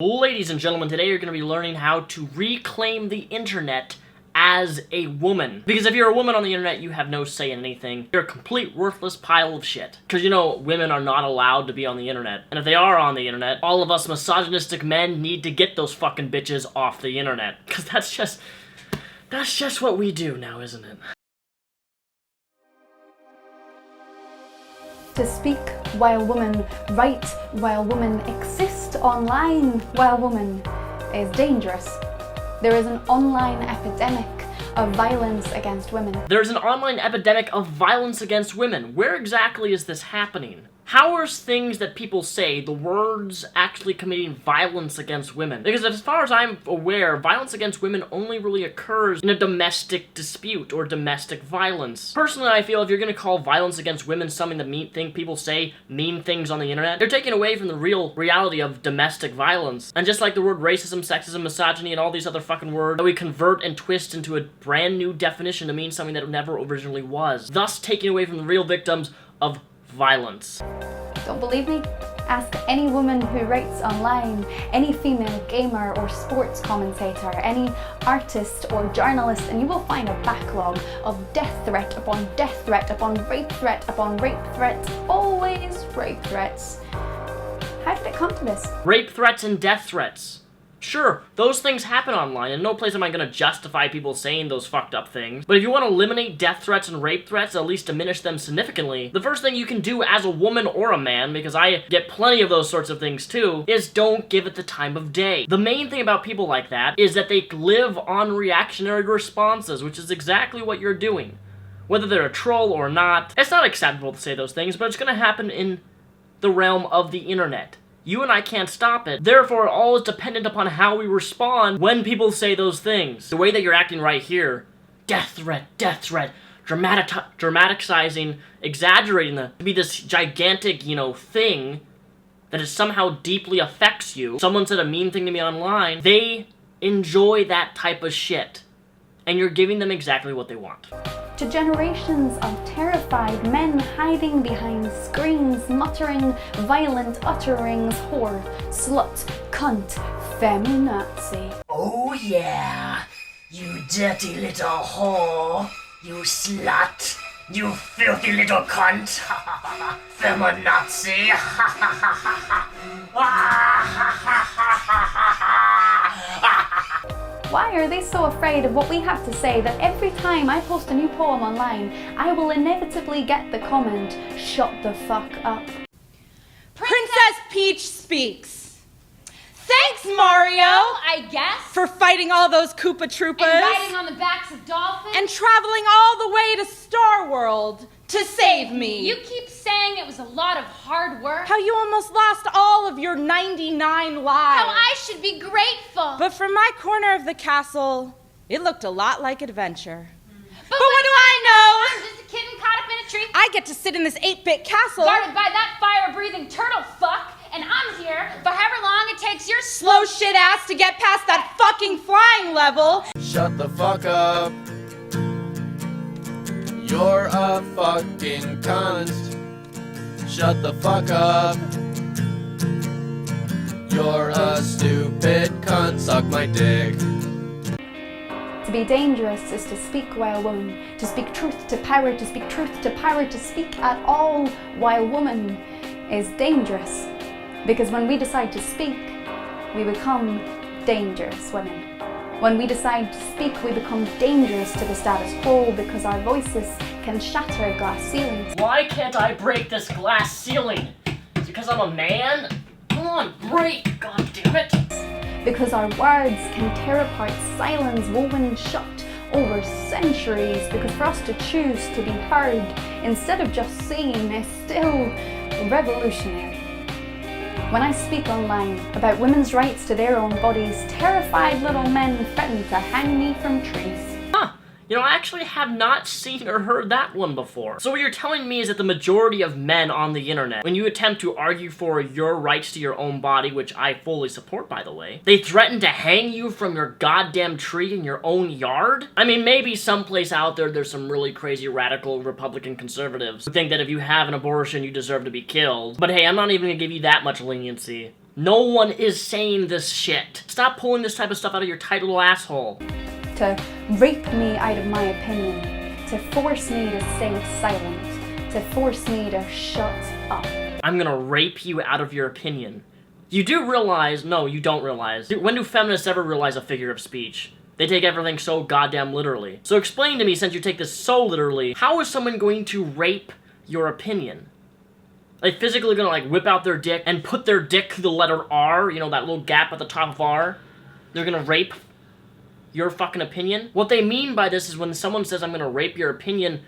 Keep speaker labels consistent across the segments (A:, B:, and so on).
A: Ladies and gentlemen, today you're going to be learning how to reclaim the internet as a woman. Because if you're a woman on the internet, you have no say in anything. You're a complete worthless pile of shit. Because you know, women are not allowed to be on the internet. And if they are on the internet, all of us misogynistic men need to get those fucking bitches off the internet. Because that's just what we do now, isn't it?
B: To speak while women, write while women, exist online while women is dangerous. There is an online epidemic of violence against women.
A: There's an online epidemic of violence against women. Where exactly is this happening? How are things that people say, the words actually committing violence against women? Because as far as I'm aware, violence against women only really occurs in a domestic dispute or domestic violence. Personally, I feel if you're gonna call violence against women something that people say mean things on the internet, they're taking away from the real reality of domestic violence. And just like the word racism, sexism, misogyny, and all these other fucking words that we convert and twist into a brand new definition to mean something that it never originally was, thus taking away from the real victims of violence.
B: Don't believe me? Ask any woman who writes online, any female gamer or sports commentator, any artist or journalist, and you will find a backlog of death threat upon death threat upon rape threat upon rape threat, always rape threats. How did it come to this?
A: Rape threats and death threats. Sure, those things happen online, and no place am I gonna justify people saying those fucked up things. But if you want to eliminate death threats and rape threats, at least diminish them significantly, the first thing you can do as a woman or a man, because I get plenty of those sorts of things too, is don't give it the time of day. The main thing about people like that is that they live on reactionary responses, which is exactly what you're doing. Whether they're a troll or not, it's not acceptable to say those things, but it's gonna happen in the realm of the internet. You and I can't stop it. Therefore, all is dependent upon how we respond when people say those things. The way that you're acting right here, death threat, dramaticizing, exaggerating to be this gigantic, thing that it somehow deeply affects you. Someone said a mean thing to me online. They enjoy that type of shit. And you're giving them exactly what they want.
B: To generations of terrified men hiding behind screens, muttering violent utterings, whore, slut, cunt, feminazi.
C: Oh yeah, you dirty little whore, you slut, you filthy little cunt, feminazi.
B: Why are they so afraid of what we have to say that every time I post a new poem online, I will inevitably get the comment, shut the fuck up?
D: Princess Peach speaks. Thanks, Mario,
E: I guess.
D: for fighting all those Koopa Troopas.
E: And riding on the backs of dolphins.
D: and traveling all the way to Star World to save me.
E: You keep saying it was a lot of hard work.
D: How you almost lost all of your 99 lives.
E: How I should be grateful.
D: But from my corner of the castle, it looked a lot like adventure.
E: But
D: what do I know?
E: I'm just a kitten caught up in a tree.
D: I get to sit in this 8-bit castle.
E: Guarded by that fire-breathing turtle fuck. And I'm here for however long it takes your
D: Slow shit ass to get past that fucking flying level.
F: Shut the fuck up. You're a fucking cunt. Shut the fuck up. You're a stupid cunt. Suck my dick.
B: To be dangerous is to speak while woman, to speak truth to power, to speak truth to power, to speak at all while woman is dangerous. Because when we decide to speak, we become dangerous women. When we decide to speak, we become dangerous to the status quo because our voices can shatter glass ceilings.
A: Why can't I break this glass ceiling? Is it because I'm a man? Come on, break! God damn it!
B: Because our words can tear apart silence woven shut over centuries. Because for us to choose to be heard instead of just seen is still revolutionary. When I speak online about women's rights to their own bodies, terrified little men threaten to hang me from trees.
A: Huh. I actually have not seen or heard that one before. So what you're telling me is that the majority of men on the internet, when you attempt to argue for your rights to your own body, which I fully support by the way, they threaten to hang you from your goddamn tree in your own yard? I mean, maybe someplace out there's some really crazy radical Republican conservatives who think that if you have an abortion you deserve to be killed. But hey, I'm not even gonna give you that much leniency. No one is saying this shit. Stop pulling this type of stuff out of your tight little asshole.
B: To rape me out of my opinion, to force me to stay silent, to force me to shut up.
A: I'm gonna rape you out of your opinion. You do realize, no, you don't realize. When do feminists ever realize a figure of speech? They take everything so goddamn literally. So explain to me, since you take this so literally, how is someone going to rape your opinion? Like, physically gonna, like, whip out their dick and put their dick through the letter R, you know, that little gap at the top of R? They're gonna rape your fucking opinion? What they mean by this is when someone says, I'm gonna rape your opinion,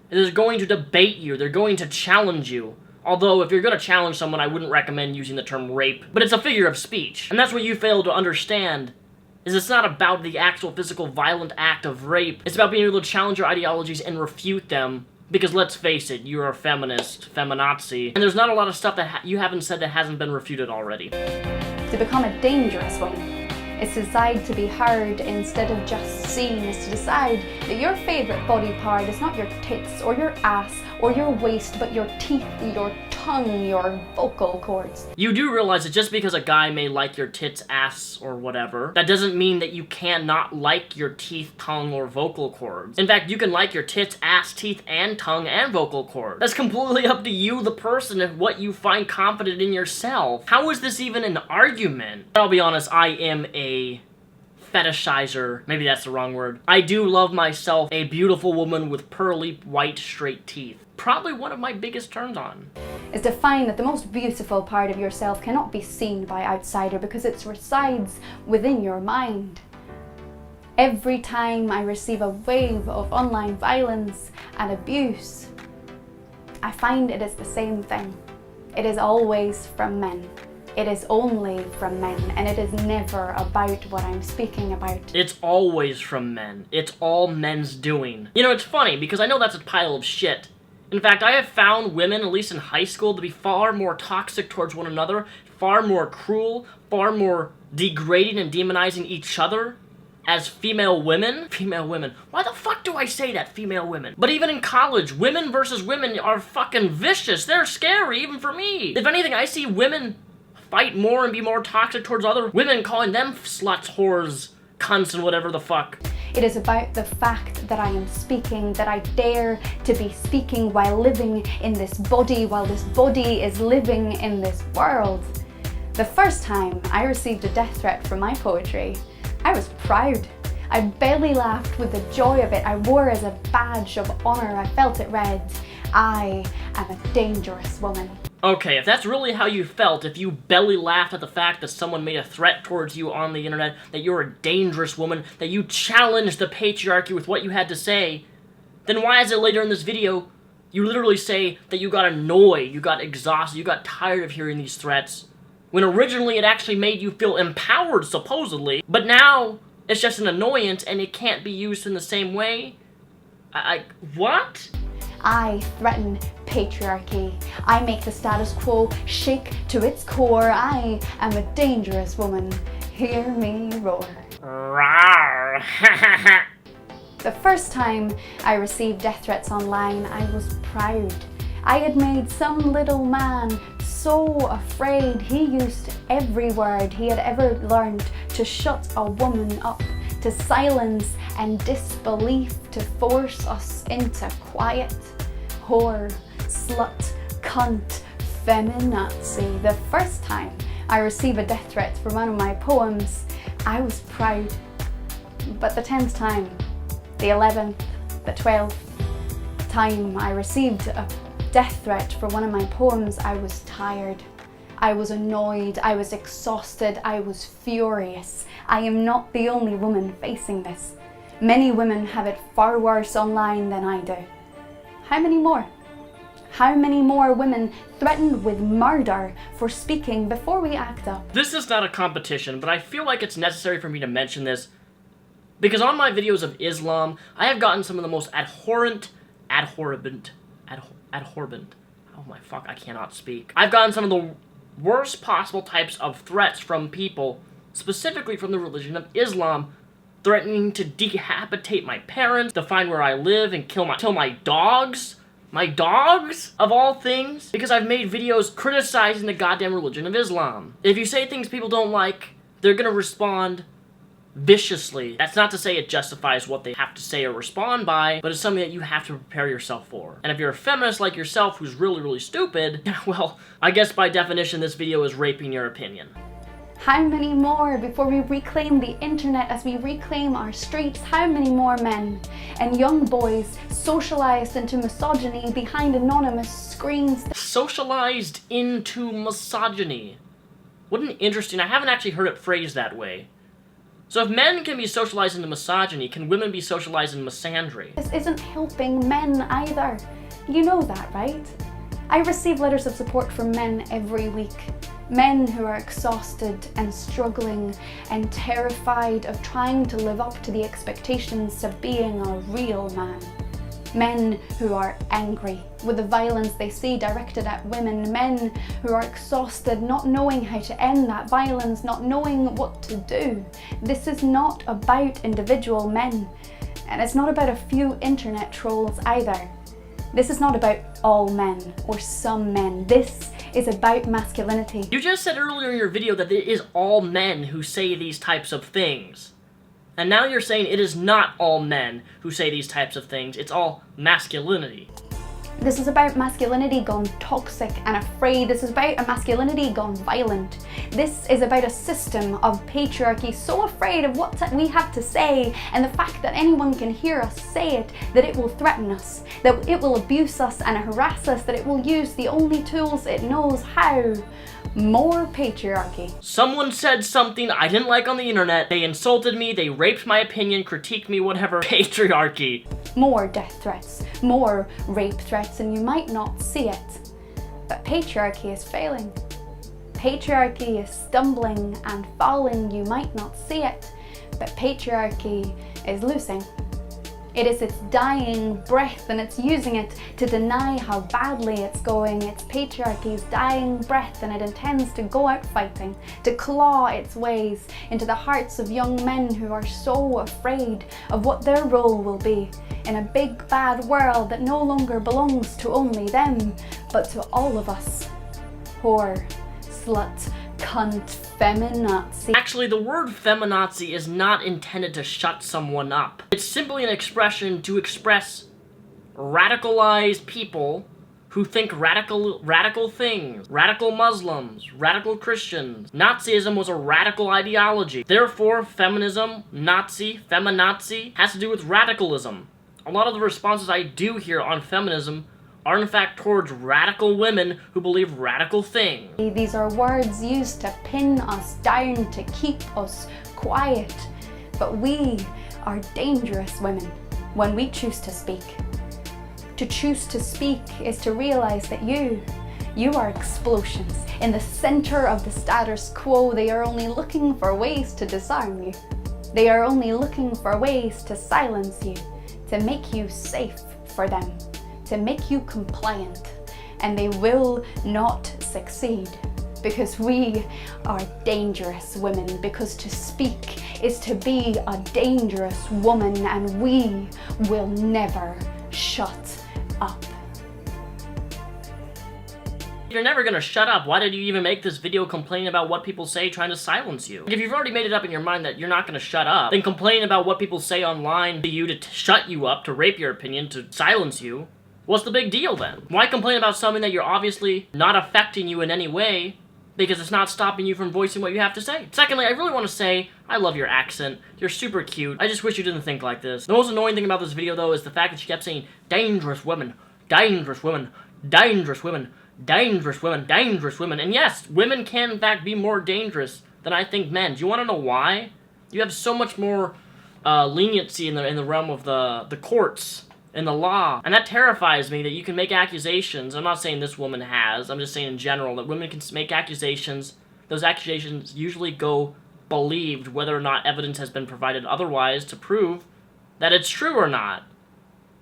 A: they're going to debate you, they're going to challenge you. Although, if you're gonna challenge someone, I wouldn't recommend using the term rape. But it's a figure of speech. And that's what you fail to understand, is it's not about the actual physical violent act of rape. It's about being able to challenge your ideologies and refute them. Because let's face it, you're a feminist, feminazi, and there's not a lot of stuff that you haven't said that hasn't been refuted already.
B: To become a dangerous woman is to decide to be heard instead of just seen, is to decide that your favourite body part is not your tits or your ass or your waist, but your teeth, your tongue, your vocal cords.
A: You do realize that just because a guy may like your tits, ass, or whatever, that doesn't mean that you cannot like your teeth, tongue, or vocal cords. In fact, you can like your tits, ass, teeth, and tongue, and vocal cords. That's completely up to you, the person, and what you find confident in yourself. How is this even an argument? I'll be honest, I am a fetishizer. Maybe that's the wrong word. I do love myself a beautiful woman with pearly, white, straight teeth. Probably one of my biggest turns on.
B: Is to find that the most beautiful part of yourself cannot be seen by outsider because it resides within your mind. Every time I receive a wave of online violence and abuse, I find it is the same thing. It is always from men. It is only from men, and it is never about what I'm speaking about. It's
A: always from men. It's all men's doing. You know, it's funny, because I know that's a pile of shit. In fact, I have found women, at least in high school, to be far more toxic towards one another, far more cruel, far more degrading and demonizing each other as female women. Female women. Why the fuck do I say that, female women? But even in college, women versus women are fucking vicious. They're scary, even for me. If anything, I see women fight more and be more toxic towards other women, calling them sluts, whores, cunts, and whatever the fuck.
B: It is about the fact that I am speaking, that I dare to be speaking while living in this body, while this body is living in this world. The first time I received a death threat for my poetry, I was proud. I belly laughed with the joy of it. I wore it as a badge of honour. I felt it read, I am a dangerous woman.
A: Okay, if that's really how you felt, if you belly laughed at the fact that someone made a threat towards you on the internet, that you're a dangerous woman, that you challenged the patriarchy with what you had to say, then why is it later in this video you literally say that you got annoyed, you got exhausted, you got tired of hearing these threats, when originally it actually made you feel empowered, supposedly, but now it's just an annoyance and it can't be used in the same way? What?
B: I threaten patriarchy. I make the status quo shake to its core. I am a dangerous woman. Hear me roar.
A: Rawr.
B: The first time I received death threats online, I was proud. I had made some little man so afraid he used every word he had ever learned to shut a woman up, to silence and disbelief, to force us into quiet. Whore, slut, cunt, feminazi. The first time I received a death threat for one of my poems, I was proud. But the 10th time, the 11th, the 12th time I received a death threat for one of my poems, I was tired. I was annoyed, I was exhausted, I was furious. I am not the only woman facing this. Many women have it far worse online than I do. How many more? How many more women threatened with murder for speaking before we act up?
A: This is not a competition, but I feel like it's necessary for me to mention this because on my videos of Islam, I have gotten some of the most abhorrent, oh my fuck, I cannot speak. I've gotten some of the worst possible types of threats from people, specifically from the religion of Islam, threatening to decapitate my parents, to find where I live and kill my dogs, My dogs, of all things, because I've made videos criticizing the goddamn religion of Islam. If you say things people don't like, they're gonna respond viciously. That's not to say it justifies what they have to say or respond by, but it's something that you have to prepare yourself for. And if you're a feminist like yourself who's really, really stupid, well, I guess by definition this video is raping your opinion.
B: How many more before we reclaim the internet as we reclaim our streets? How many more men and young boys socialized into misogyny behind anonymous screens?
A: Socialized into misogyny. What an interesting, I haven't actually heard it phrased that way. So if men can be socialized into misogyny, can women be socialized in misandry?
B: This isn't helping men either. You know that, right? I receive letters of support from men every week. Men who are exhausted and struggling and terrified of trying to live up to the expectations of being a real man. Men who are angry with the violence they see directed at women. Men who are exhausted, not knowing how to end that violence, not knowing what to do. This is not about individual men, and it's not about a few internet trolls either. This is not about all men or some men. This is about masculinity.
A: You just said earlier in your video that it is all men who say these types of things. And now you're saying it is not all men who say these types of things, it's all masculinity.
B: This is about masculinity gone toxic and afraid. This is about a masculinity gone violent. This is about a system of patriarchy so afraid of what we have to say and the fact that anyone can hear us say it, that it will threaten us, that it will abuse us and harass us, that it will use the only tools it knows how. More patriarchy.
A: Someone said something I didn't like on the internet, they insulted me, they raped my opinion, critiqued me, whatever. Patriarchy.
B: More death threats, more rape threats, and you might not see it, but patriarchy is failing. Patriarchy is stumbling and falling. You might not see it, but patriarchy is losing. It is its dying breath, and it's using it to deny how badly it's going. It's patriarchy's dying breath, and it intends to go out fighting, to claw its ways into the hearts of young men who are so afraid of what their role will be in a big bad world that no longer belongs to only them, but to all of us. Whore, slut, cunt, feminazi.
A: Actually, the word feminazi is not intended to shut someone up. It's simply an expression to express radicalized people who think radical things. Radical Muslims, radical Christians. Nazism was a radical ideology. Therefore, feminism, Nazi, feminazi, has to do with radicalism. A lot of the responses I do here on feminism are in fact towards radical women who believe radical things.
B: These are words used to pin us down, to keep us quiet. But we are dangerous women when we choose to speak. To choose to speak is to realize that you are explosions. In the center of the status quo, they are only looking for ways to disarm you. They are only looking for ways to silence you, to make you safe for them, to make you compliant, and they will not succeed because we are dangerous women, because to speak is to be a dangerous woman, and we will never shut up.
A: You're never gonna shut up. Why did you even make this video complaining about what people say trying to silence you? If you've already made it up in your mind that you're not gonna shut up, then complain about what people say online to you to shut you up, to rape your opinion, to silence you. What's the big deal then? Why complain about something that you're obviously not affecting you in any way because it's not stopping you from voicing what you have to say? Secondly, I really want to say, I love your accent. You're super cute. I just wish you didn't think like this. The most annoying thing about this video, though, is the fact that she kept saying, dangerous women, dangerous women, dangerous women, dangerous women, dangerous women. And yes, women can in fact be more dangerous than I think men. Do you want to know why? You have so much more leniency in the realm of the courts and the law, and that terrifies me that you can make accusations. I'm not saying this woman has, I'm just saying in general that women can make accusations. Those accusations usually go believed whether or not evidence has been provided otherwise to prove that it's true or not.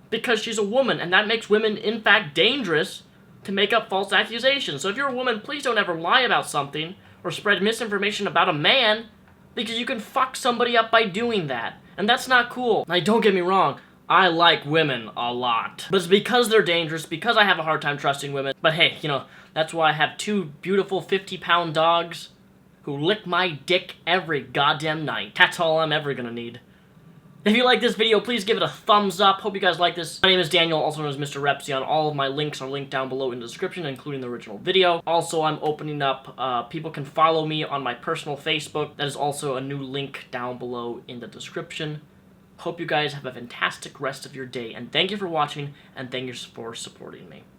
A: Because she's a woman, and that makes women in fact dangerous to make up false accusations. So if you're a woman, please don't ever lie about something or spread misinformation about a man, because you can fuck somebody up by doing that. And that's not cool. Now, don't get me wrong, I like women a lot. But it's because they're dangerous, because I have a hard time trusting women. But hey, you know, that's why I have 2 beautiful 50-pound dogs who lick my dick every goddamn night. That's all I'm ever gonna need. If you like this video, please give it a thumbs up. Hope you guys like this. My name is Daniel, also known as Mr. Repzion. All of my links are linked down below in the description, including the original video. Also, I'm opening up, people can follow me on my personal Facebook. That is also a new link down below in the description. Hope you guys have a fantastic rest of your day, and thank you for watching, and thank you for supporting me.